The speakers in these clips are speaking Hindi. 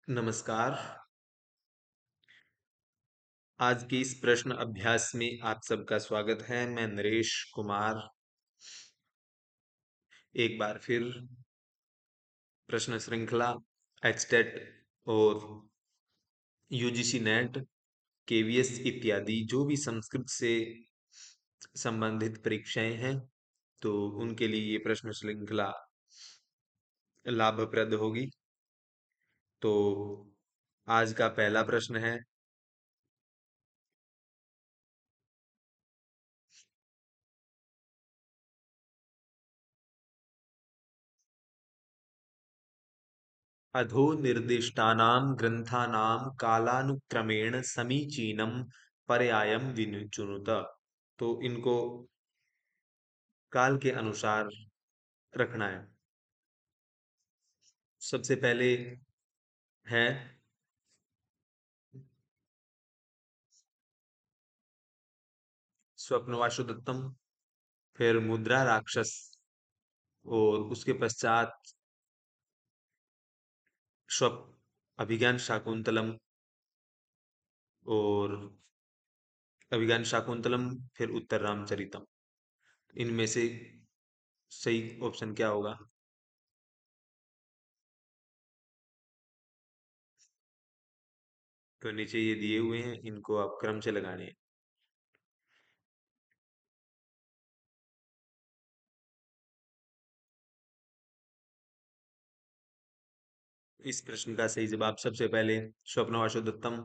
नमस्कार। आज के इस प्रश्न अभ्यास में आप सबका स्वागत है। मैं नरेश कुमार एक बार फिर प्रश्न श्रृंखला एचटेट और यूजीसी नेट केवीएस इत्यादि जो भी संस्कृत से संबंधित परीक्षाएं हैं तो उनके लिए ये प्रश्न श्रृंखला लाभप्रद होगी। तो आज का पहला प्रश्न है, अधो निर्दिष्टानां ग्रंथानां कालानुक्रमेण समीचीनं पर्यायं विनिचुनुत। तो इनको काल के अनुसार रखना है। सबसे पहले है स्वप्नवासुदत्तम, फिर मुद्रा राक्षस, और उसके पश्चात स्वप अभिज्ञान शाकुंतलम, और अभिज्ञान शाकुंतलम फिर उत्तर रामचरितम। इनमें से सही ऑप्शन क्या होगा? तो नीचे ये दिए हुए हैं, इनको आप क्रम से लगाने हैं। इस प्रश्न का सही जवाब सबसे पहले स्वप्नवासुदत्तम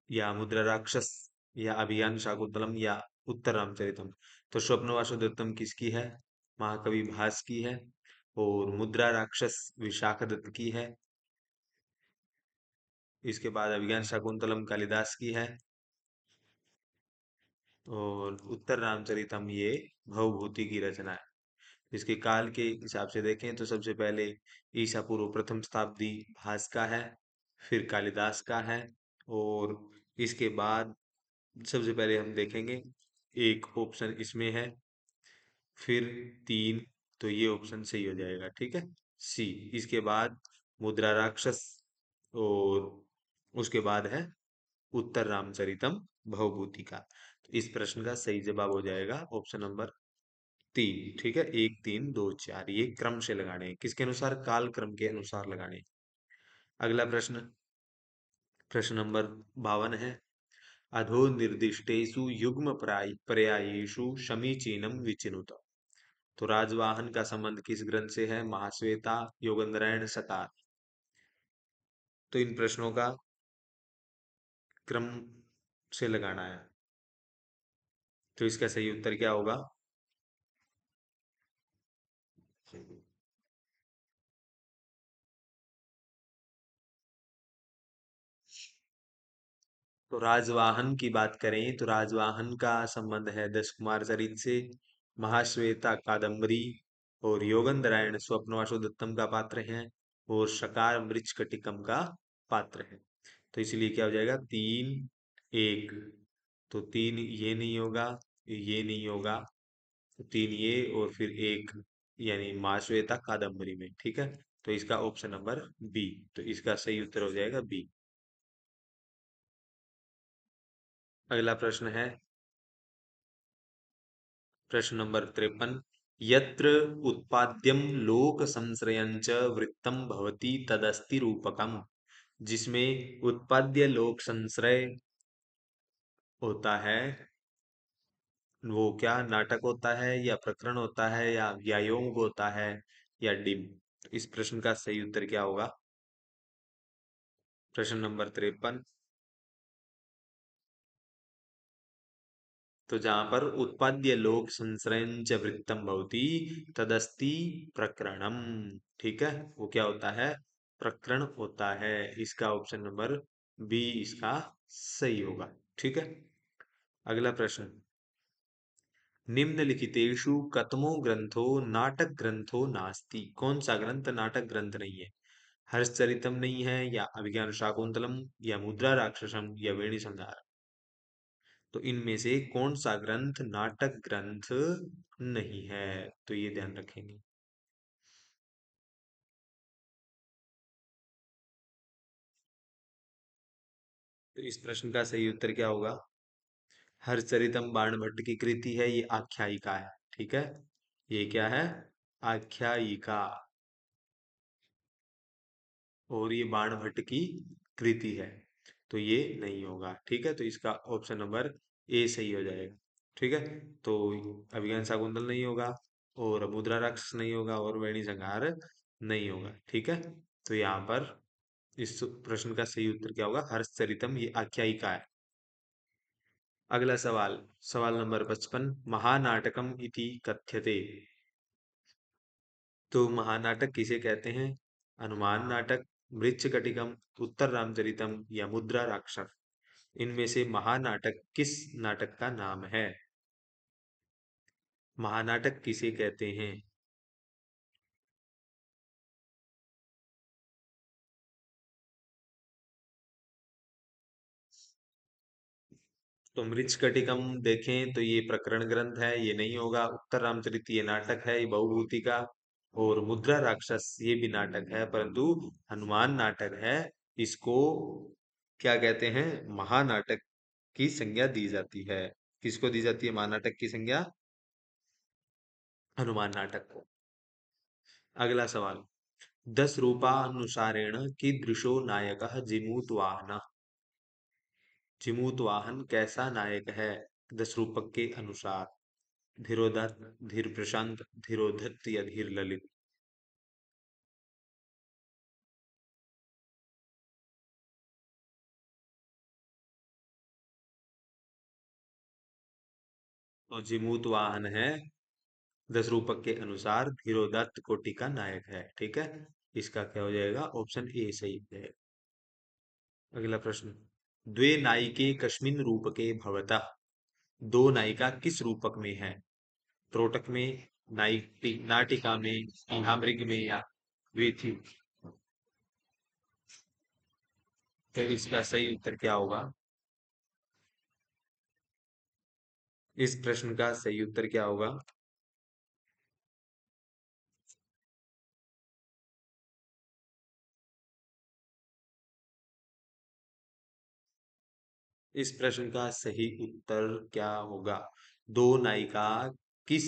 या मुद्रा राक्षस या अभियान शाकुंतलम या उत्तर रामचरितम। तो स्वप्न वासुदेवतम किसकी है? महाकवि भास की है। और मुद्रा राक्षस विशाखदत्त की है। इसके बाद अभिज्ञान शाकुंतलम कालिदास की है। और उत्तर रामचरितम ये भवभूति की रचना है। इसके काल के हिसाब से देखें तो सबसे पहले ईसा पूर्व प्रथम शताब्दी भास का है, फिर कालिदास का है, और इसके बाद सबसे पहले हम देखेंगे एक ऑप्शन इसमें है, फिर तीन, तो ये ऑप्शन सही हो जाएगा। ठीक है, सी। इसके बाद मुद्रा राक्षस, और उसके बाद है उत्तर रामचरितम भवभूति का। तो इस प्रश्न का सही जवाब हो जाएगा ऑप्शन नंबर तीन। ठीक है, एक तीन दो चार, ये क्रम से लगाने हैं। किसके अनुसार? काल क्रम के अनुसार लगाने हैं। अगला प्रश्न, प्रश्न नंबर 52 है, अधो निर्दिष्टेषु युग्म पर्यायेषु समीचीनं विचिनुत। तो राजवाहन का संबंध किस ग्रंथ से है? महाश्वेता, योगंधरायण, सतार। तो इन प्रश्नों का क्रम से लगाना है। तो इसका सही उत्तर क्या होगा? तो राजवाहन की बात करें तो राजवाहन का संबंध है दश कुमार चरित से, महाश्वेता कादम्बरी और योगंधरायण स्वप्नवासुदत्तम का पात्र है, और शकार मृच्छकटिकम का पात्र है। तो इसलिए क्या हो जाएगा? तीन एक। तो तीन ये नहीं होगा, ये नहीं होगा, तो तीन ये और फिर एक, यानी महाश्वेता कादम्बरी में। ठीक है, तो इसका ऑप्शन नंबर बी। तो इसका सही उत्तर हो जाएगा बी। अगला प्रश्न है प्रश्न नंबर 53, यत्र उत्पाद्यम लोक संश्रयंच वृत्तम भवति तदस्ति रूपकम। जिसमें उत्पाद्य लोक संश्रय होता है, वो क्या नाटक होता है या प्रकरण होता है या व्यायोग होता है या डिम? तो इस प्रश्न का सही उत्तर क्या होगा? प्रश्न नंबर 53। तो जहां पर उत्पाद्य लोक संश्रयंच वृत्तम भवति तदस्ति प्रकरणम। ठीक है, वो क्या होता है? प्रकरण होता है। इसका ऑप्शन नंबर बी इसका सही होगा। ठीक है, अगला प्रश्न, निम्नलिखितेषु कतमो ग्रंथो नाटक ग्रंथो नास्ति। कौन सा ग्रंथ नाटक ग्रंथ नहीं है? हर्षचरितम नहीं है, या अभिज्ञान शाकुंतलम, या मुद्रा राक्षसम, या वेणी संहार। तो इनमें से कौन सा ग्रंथ नाटक ग्रंथ नहीं है? तो ये ध्यान रखेंगे। तो इस प्रश्न का सही उत्तर क्या होगा? हर्षचरितम बाणभट्ट की कृति है, ये आख्यायिका है। ठीक है, ये क्या है? आख्यायिका। और ये बाणभट्ट की कृति है, तो ये नहीं होगा। ठीक है, तो इसका ऑप्शन नंबर ए सही हो जाएगा। ठीक है, तो अभिज्ञान शाकुंतल नहीं होगा, और मुद्रा राक्षस नहीं होगा, और वेणी संहार नहीं होगा। ठीक है, तो यहाँ पर इस प्रश्न का सही उत्तर क्या होगा? हर्षचरितम, ये आख्यायिका है। अगला सवाल, सवाल नंबर 55, महानाटकम इति कथ्यते। तो महानाटक किसे कहते हैं? हनुमान नाटक, मृच्छकटिकम, उत्तर रामचरितम, या मुद्रा राक्षस। इनमें से महानाटक किस नाटक का नाम है? महानाटक किसे कहते हैं? तो मृच्छकटिकम देखें तो ये प्रकरण ग्रंथ है, ये नहीं होगा। उत्तर रामचरित ये नाटक है, ये बहुभूति का। और मुद्रा राक्षस ये भी नाटक है, परंतु हनुमान नाटक है, इसको क्या कहते हैं? महानाटक की संज्ञा दी जाती है। किसको दी जाती है महानाटक की संज्ञा? हनुमान नाटक को। अगला सवाल, दस रूपानुसारेण कीदृशो नायकः जिमूत वाहन। जिमूत वाहन कैसा नायक है दस रूपक के अनुसार? धीरोदत्त, धीर प्रशांत, धीरोधत्त, या धीर ललित। तो जिमूत वाहन है दस रूपक के अनुसार धीरोदत्त कोटि का नायक है। ठीक है, इसका क्या हो जाएगा? ऑप्शन ए सही है। अगला प्रश्न, द्वे नायिके कस्मिन् रूपके भवतः। दो नायिका किस रूपक में है? त्रोटक में, नाटिका में, महामृग में, या वेथी। तो इसका सही उत्तर क्या होगा? इस प्रश्न का सही उत्तर क्या होगा? इस प्रश्न का सही उत्तर क्या होगा? दो नायिका किस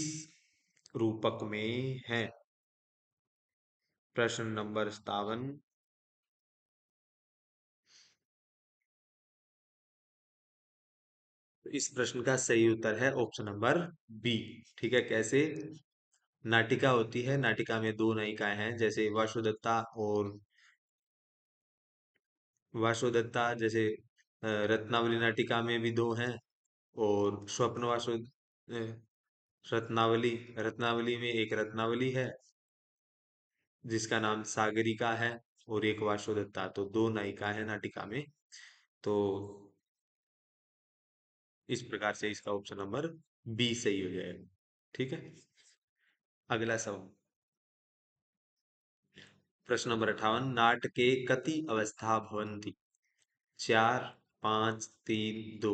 रूपक में है? प्रश्न नंबर 57। इस प्रश्न का सही उत्तर है ऑप्शन नंबर बी। ठीक है, कैसे? नाटिका होती है, नाटिका में दो नायिकाएं हैं, जैसे वासुदत्ता और वासुदत्ता, जैसे रत्नावली नाटिका में भी दो हैं। और स्वप्न वासु रत्नावली, रत्नावली में एक रत्नावली है जिसका नाम सागरिका है, और एक वासुदत्ता। तो दो नायिका है नाटिका में। तो इस प्रकार से इसका ऑप्शन नंबर बी सही हो जाएगा। ठीक है, अगला सवाल, प्रश्न नंबर 58, नाटके कति अवस्था भवन्ति। चार, पांच, तीन, दो।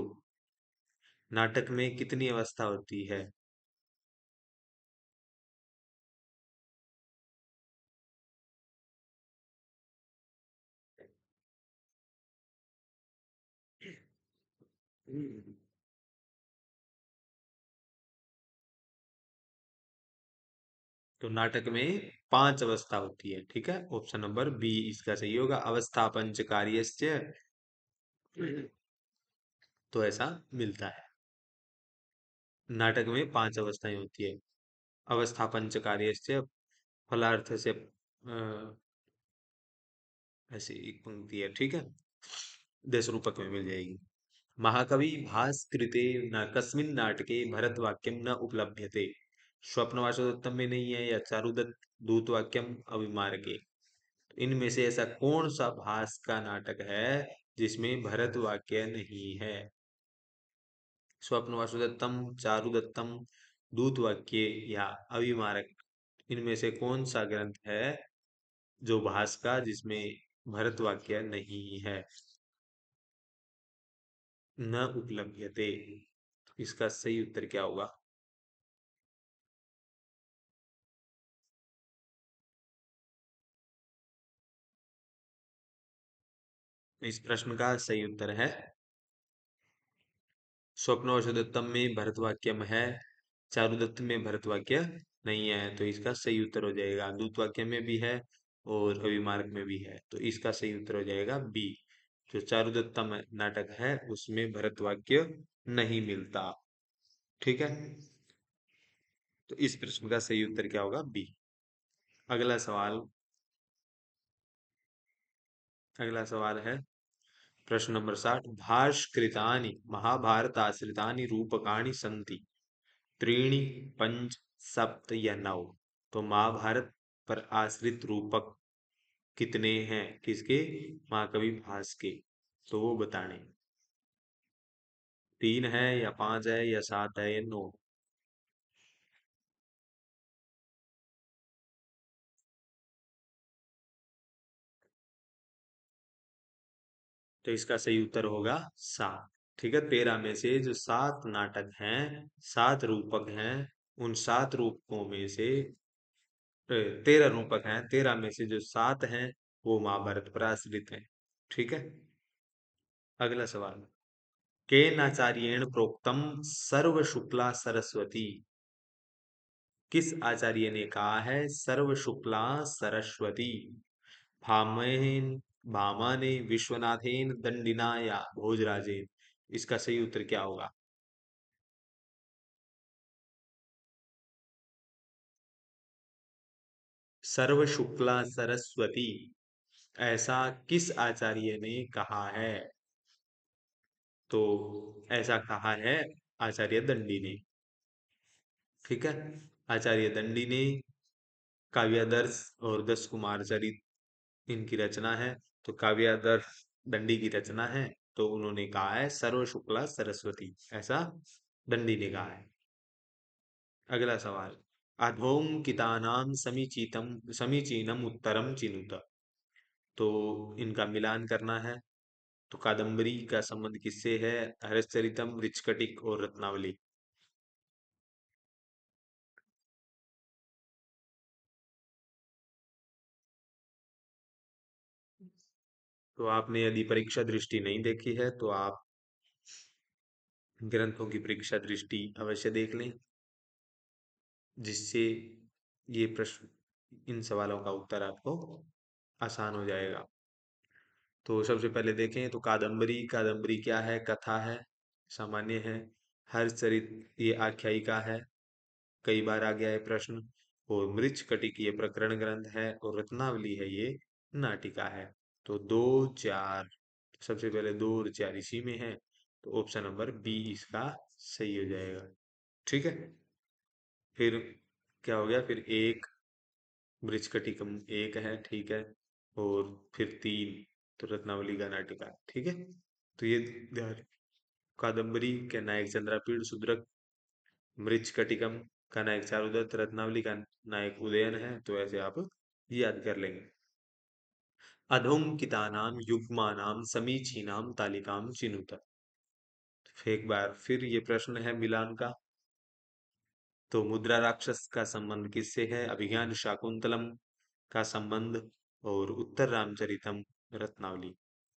नाटक में कितनी अवस्था होती है? तो नाटक में पांच अवस्था होती है। ठीक है, ऑप्शन नंबर बी इसका सही होगा। अवस्था पंच कार्यस्य, तो ऐसा मिलता है। नाटक में पांच अवस्थाएं होती है। अवस्था पंच कार्यस्य, फलार्थ से ऐसी एक पंक्ति है। ठीक है, 10 रूपक में मिल जाएगी। महाकवि भास्कृते न कस्मिन् नाटके भरतवाक्यम न उपलभ्यते। स्वप्नवासोत्तम में नहीं है, या चारुदत्त दूतवाक्यम अविमार्गे। इनमें से ऐसा कौन सा भास का नाटक है जिसमें भरत वाक्य नहीं है? स्वप्न वासुदत्तम, चारुदत्तम, दूत वाक्य, या अविमारक। इनमें से कौन सा ग्रंथ है जो भास का जिसमें भरत वाक्य नहीं है? न उपलभ्यते, तो इसका सही उत्तर क्या होगा? इस प्रश्न का सही उत्तर है स्वप्नवशोदत्तम में भरतवाक्यम है, चारुदत्त में भरतवाक्य नहीं है, तो इसका सही उत्तर हो जाएगा। दूतवाक्य में भी है और अभिमार्ग में भी है, तो इसका सही उत्तर हो जाएगा बी। जो चारुदत्तम नाटक है उसमें भरतवाक्य नहीं मिलता। ठीक है, तो इस प्रश्न का सही उत्तर क्या होगा? बी। अगला सवाल, अगला सवाल है प्रश्न नंबर 60। भाष्कृतानि महाभारताश्रितानि रूपकाणि सन्ति त्रीणि पंच सप्त या नौ। तो महाभारत पर आश्रित रूपक कितने हैं? किसके? महाकवि भास के। तो वो बताने। तीन है या पांच है या सात है या नौ? तो इसका सही उत्तर होगा सात। ठीक है, 13 में से जो सात नाटक हैं, सात रूपक हैं, उन सात रूपकों में से 13 रूपक हैं, 13 में से जो सात हैं वो महाभारत पर आश्रित हैं। ठीक है, अगला सवाल। केनाचार्येण प्रोक्तम सर्व शुक्ला सरस्वती। किस आचार्य ने कहा है सर्व शुक्ला सरस्वती? भामेन, भामाने, विश्वनाथेन, दंडिना या भोजराजेन? इसका सही उत्तर क्या होगा? सर्व शुक्ला सरस्वती ऐसा किस आचार्य ने कहा है? तो ऐसा कहा है आचार्य दंडी ने। ठीक है, आचार्य दंडी ने काव्यादर्श और दस कुमार चरित इनकी रचना है। तो काव्यादर्श दंडी की रचना है, तो उन्होंने कहा है सर्व शुक्ला सरस्वती, ऐसा दंडी ने कहा है। अगला सवाल। अधोंकितानां समीचीतम समीचीनम उत्तरम चिनुत। तो इनका मिलान करना है। तो कादम्बरी का संबंध किससे है? हर्षचरितम, मृच्छकटिक और रत्नावली। तो आपने यदि परीक्षा दृष्टि नहीं देखी है तो आप ग्रंथों की परीक्षा दृष्टि अवश्य देख लें, जिससे ये प्रश्न, इन सवालों का उत्तर आपको आसान हो जाएगा। तो सबसे पहले देखें तो कादम्बरी, कादम्बरी क्या है? कथा है, सामान्य है। हर्षचरित ये आख्यायिका है, कई बार आ गया है प्रश्न। और मृच्छकटिक ये प्रकरण ग्रंथ है, और रत्नावली है ये नाटिका है। तो दो, चार, सबसे पहले दो और चार इसी में है, तो ऑप्शन नंबर बी इसका सही हो जाएगा। ठीक है, फिर क्या हो गया? फिर एक, मृच्छकटिकम एक है, ठीक है। और फिर तीन, तो रत्नावली का नाटिका। ठीक है, तो ये ध्यान। कादम्बरी के नायक चंद्रापीड़ सुद्रक, मृच्छकटिकम का नायक चारुदत्त, रत्नावली का नायक उदयन है, तो ऐसे आप याद कर लेंगे। अधोंकितानाम युग्मानाम समीचीनाम तालिकाम चिनुत। फिर एक बार फिर ये प्रश्न है मिलान का। तो मुद्रा राक्षस का संबंध किससे है? अभिज्ञान शाकुंतलम का संबंध और उत्तर रामचरितम रत्नावली।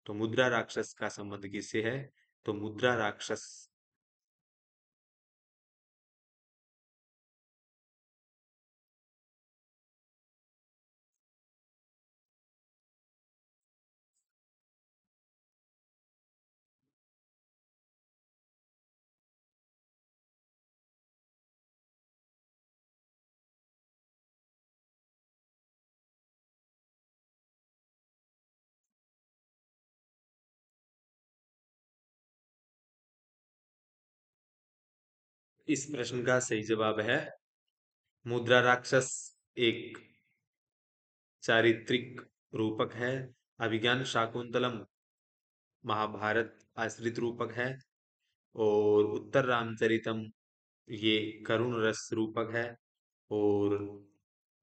तो मुद्रा राक्षस का संबंध किससे है? तो मुद्रा राक्षस, इस प्रश्न का सही जवाब है मुद्रा राक्षस एक चारित्रिक रूपक है। अभिज्ञान शाकुंतलम महाभारत आश्रित रूपक है। और उत्तर रामचरितम ये करुण रस रूपक है। और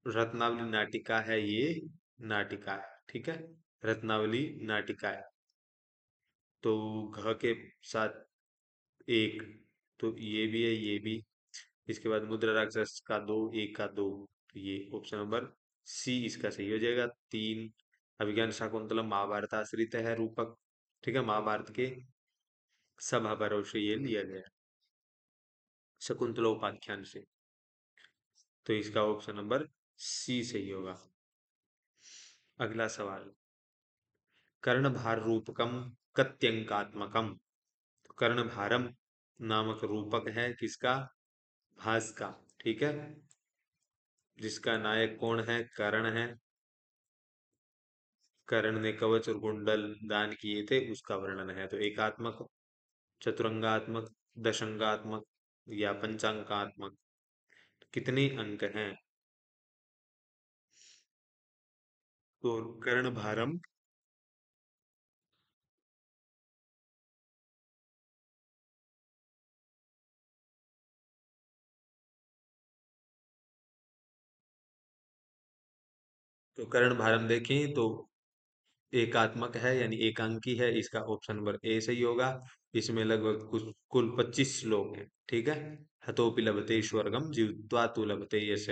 रत्नावली नाटिका है, ये नाटिका है। ठीक है, रत्नावली नाटिका है। तो घ के साथ एक, तो ये भी है, ये भी। इसके बाद मुद्रा राक्षस का दो, एक का दो, तो ये ऑप्शन नंबर सी इसका सही हो जाएगा। तीन, अभिज्ञान शाकुंतलम महाभारत आश्रित है रूपक। ठीक है, महाभारत के सभा परों से ये लिया गया, शकुंतलोपाख्यान से। तो इसका ऑप्शन नंबर सी सही होगा। अगला सवाल, कर्णभार रूपकम कत्यंकात्मकम। कर्णभारम नामक रूपक है किसका? भास का। ठीक है, जिसका नायक कौन है? कर्ण है। कर्ण ने कवच और कुंडल दान किए थे, उसका वर्णन है। तो एकात्मक, चतुरंगात्मक, दशंगात्मक या पंचांगात्मक, कितने अंक हैं? तो कर्ण भारम, तो कर्ण भारम देखें तो एकात्मक है यानी एकांकी है, इसका ऑप्शन नंबर ए सही होगा। इसमें लगभग कुछ कुल 25 श्लोक हैं। ठीक है, हतोपि लभते स्वर्गम जीवित्वा तु लभते यश,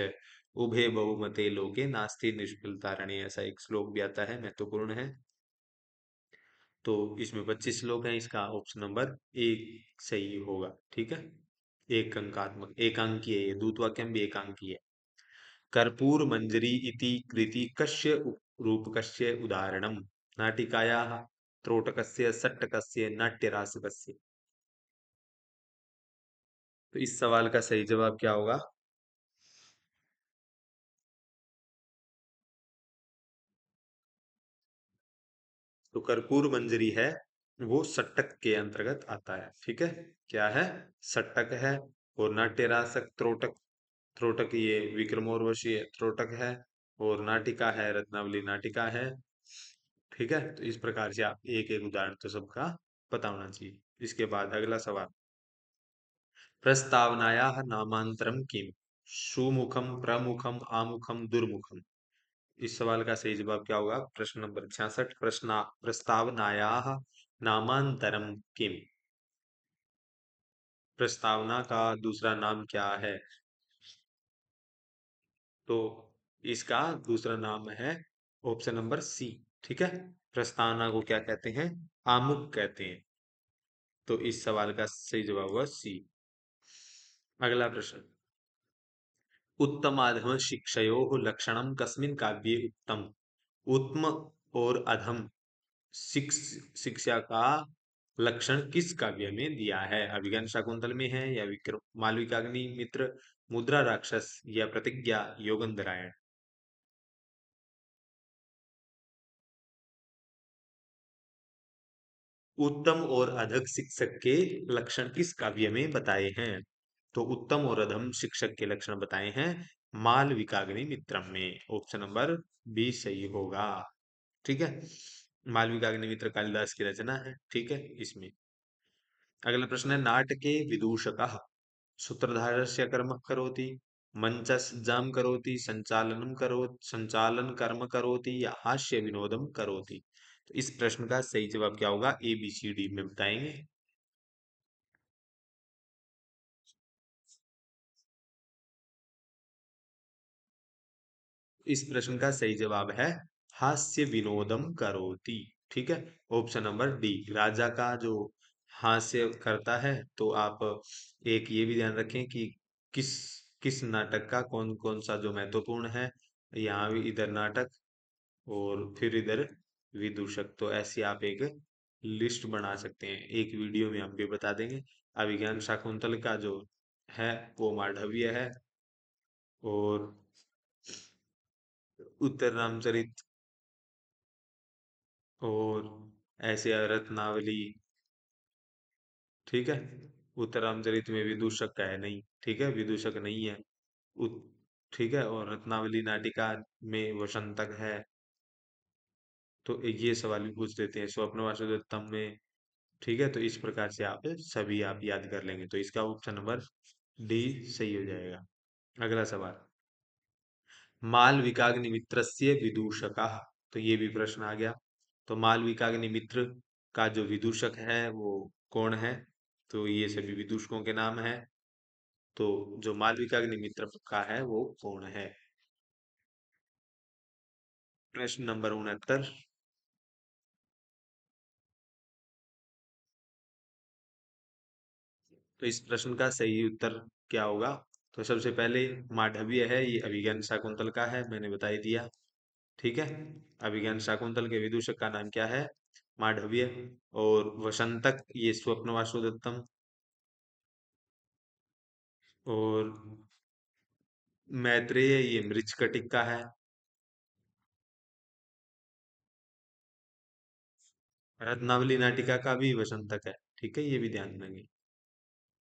उभे बहुमते लोके नास्ति निष्फलतारणे, ऐसा एक श्लोक भी आता है, महत्वपूर्ण है। तो इसमें 25 श्लोक हैं, इसका ऑप्शन नंबर एक सही होगा। ठीक है, एक अंकात्मक, एकांकी है, ये दूत वाक्यम भी एकांकी है। कर्पूर मंजरी इति कृति कस्य रूपकस्य उदाहरणम्? नाटिकायाः त्रोटकस्य सट्टकस्य नाट्यरासकस्य। तो इस सवाल का सही जवाब क्या होगा? तो कर्पूर मंजरी है, वो सट्टक के अंतर्गत आता है। ठीक है, क्या है? सट्टक है। और नाट्यरासक त्रोटक, त्रोटक ये विक्रमोर्वशीय त्रोटक है। और नाटिका है, रत्नावली नाटिका है। ठीक है, तो इस प्रकार से आप एक एक उदाहरण तो सबका पता होना चाहिए। इसके बाद अगला सवाल, प्रस्तावनायाः नामांतरम किम? सुमुखम, प्रमुखम, आमुखम, दुर्मुखम। इस सवाल का सही जवाब क्या होगा? प्रश्न नंबर 66, प्रस्तावनायाः नामांतरम किम? प्रस्तावना का दूसरा नाम क्या है? तो इसका दूसरा नाम है ऑप्शन नंबर सी। ठीक है, प्रस्तावना को क्या कहते हैं? आमुख कहते हैं। तो इस सवाल का सही जवाब हुआ सी। अगला प्रश्न, उत्तमाधम शिक्षयोः लक्षणं कस्मिन् काव्ये उक्तम्? उत्तम और अधम शिक्ष शिक्षा का लक्षण किस काव्य में दिया है? अभिज्ञान शाकुंतल में है, या विक्रम मालविकाग्नि मित्र, मुद्रा राक्षस, या प्रतिज्ञा योगंधरायण? उत्तम और अधक शिक्षक के लक्षण किस काव्य में बताए हैं? तो उत्तम और अधम शिक्षक के लक्षण बताए हैं मालविकाग्नि मित्रम में। ऑप्शन नंबर बी सही होगा। ठीक है, मालविकाग्नि मित्र कालिदास की रचना है। ठीक है, इसमें अगला प्रश्न है, नाटके विदूषकः सूत्रधारस्य कर्म करोति, मंचसज्जां करोति, संचालनं करोति, संचालन कर्म करोति, या हास्य विनोदम करोति? तो इस प्रश्न का सही जवाब क्या होगा? ए बी सी डी में बताएंगे। इस प्रश्न का सही जवाब है हास्य विनोदम करोति। ठीक है, ऑप्शन नंबर डी, राजा का जो हास्य करता है। तो आप एक ये भी ध्यान रखें कि किस किस नाटक का कौन कौन सा जो महत्वपूर्ण है। यहाँ भी इधर नाटक, और फिर इधर विदूषक। तो ऐसी आप एक लिस्ट बना सकते हैं, एक वीडियो में हम भी बता देंगे। अभिज्ञान शाकुंतल का जो है वो मांडव्य है, और उत्तर रामचरित, और ऐसे रत्नावली। ठीक है, उत्तर रामचरित में विदूषक का है नहीं। ठीक है, विदूषक नहीं है। उत, ठीक है, और रत्नावली नाटिका में वसंतक है। तो ये सवाल भी पूछ देते हैं स्वप्न वासुदेवतम में। ठीक है, तो इस प्रकार से आप सभी आप याद कर लेंगे। तो इसका ऑप्शन नंबर डी सही हो जाएगा। अगला सवाल, मालविकाग्निमित्रस्य विदूषकः। तो ये भी प्रश्न आ गया। तो मालविकाग्निमित्र का जो विदूषक है वो कौन है? तो ये सभी विदूषकों के नाम है। तो जो मालविकाग्निमित्र का है वो कौन है? प्रश्न नंबर 69, तो इस प्रश्न का सही उत्तर क्या होगा? तो सबसे पहले मांडव्य है, ये अभिज्ञान शाकुंतल का है, मैंने बता ही दिया। ठीक है, अभिज्ञान शाकुंतल के विदूषक का नाम क्या है? मांडव्य। और वसंतक ये स्वप्न वासुदेवतम। और मैत्रेय ये मृच्छकटिक का है। रत्नावली नाटिका का भी वसंतक है। ठीक है, ये भी ध्यान देंगे,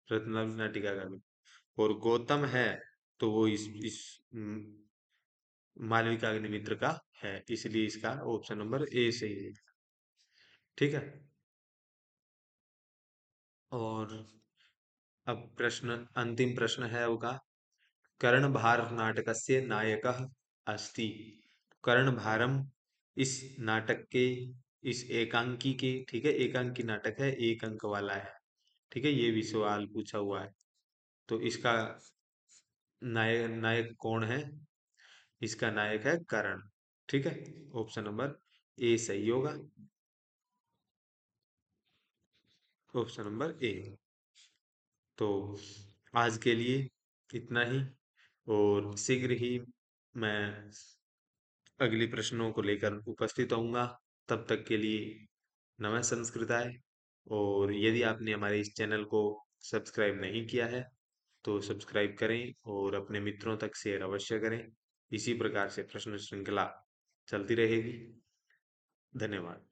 रत्नावली नाटिका का भी। और गौतम है तो वो इस मालविका अग्निमित्र का है, इसलिए इसका ऑप्शन नंबर ए सही है। ठीक है। और अब प्रश्न, अंतिम प्रश्न है होगा, कर्णभार नाटकस्य नायकः अस्ति। कर्णभारम इस नाटक के, इस एकांकी के, ठीक है, एकांकी नाटक है, एक अंक वाला है। ठीक है, ये भी सवाल पूछा हुआ है। तो इसका नायक नायक कौन है? इसका नायक है कर्ण। ठीक है, ऑप्शन नंबर ए सही होगा। Option number A. तो आज के लिए इतना ही, और शीघ्र ही मैं अगले प्रश्नों को लेकर उपस्थित होऊंगा। तब तक के लिए नमः संस्कृताय। और यदि आपने हमारे इस चैनल को सब्सक्राइब नहीं किया है तो सब्सक्राइब करें और अपने मित्रों तक शेयर अवश्य करें। इसी प्रकार से प्रश्न श्रृंखला चलती रहेगी। धन्यवाद।